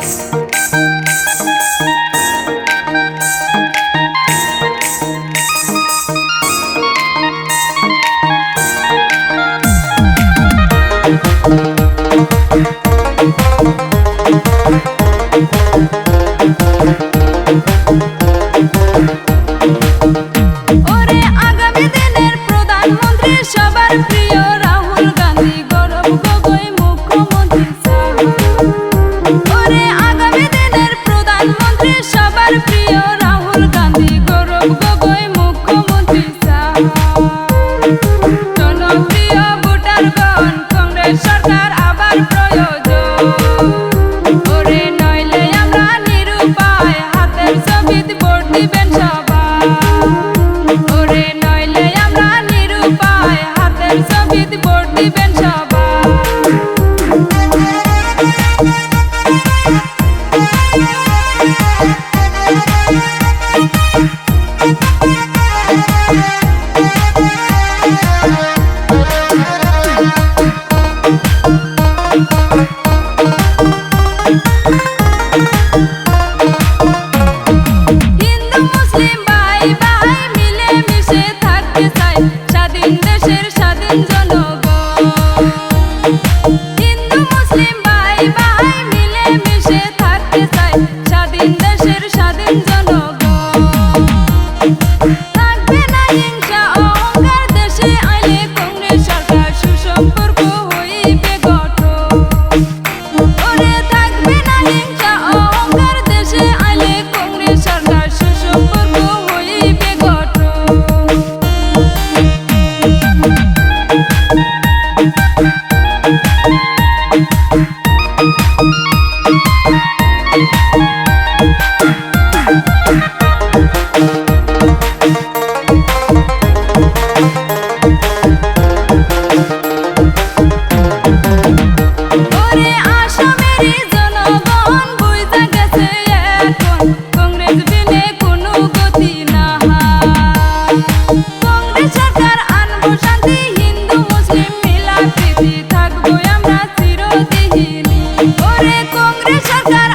ওরে আগামী দিনের প্রধানমন্ত্রী সবার প্রিয় রাহুল গান্ধী, গৌরব গগৈ মুখ্যমন্ত্রী স্যার। ওরে আগামী দিনের প্রধানমন্ত্রী সবার প্রিয় রাহুল গান্ধী, গৌরব গগৈ মুখ্যমন্ত্রী স্যার। জনপ্রিয় ভোটারগণ, কংগ্রেস সরকার আবার প্রয়োজন। ওরে নইলে আমরা নিরুপায়, হাতের ছবিতে ভোট দিবেন সবাই। ওরে নইলে আমরা নিরুপায়, হাতের ছবিতে ভোট দিবেন সবাই। হিন্দু মুসলিম ভাই ভাই মিলে মিশে থাকতে চাই, স্বাধীন দেশের স্বাধীন জনগণ। হিন্দু মুসলিম ভাই ভাই মিলে মিশে থাকতে চাই, স্বাধীন দেশের স্বাধীন জনগণ। থাকবে না হিংসা অহংকার, দেশে আইলে কংগ্রেস সরকার সুসম্পর্ক হইবে গঠন। ওরে থাকবে না হিংসা অহংকার, দেশে আইলে কংগ্রেস সরকার সুসম্পর্ক হইবে গঠন। ওরে আসামেরই জনগণ বুঝা গেছে এখন, কংগ্রেস বিনে কোনো গতি নাই। কংগ্রেস সরকার আনবো শান্তি, হিন্দু মুসলিম মিলা প্রীতি, থাকবো আমরা চিরদিনই। ওরে কংগ্রেস সরকার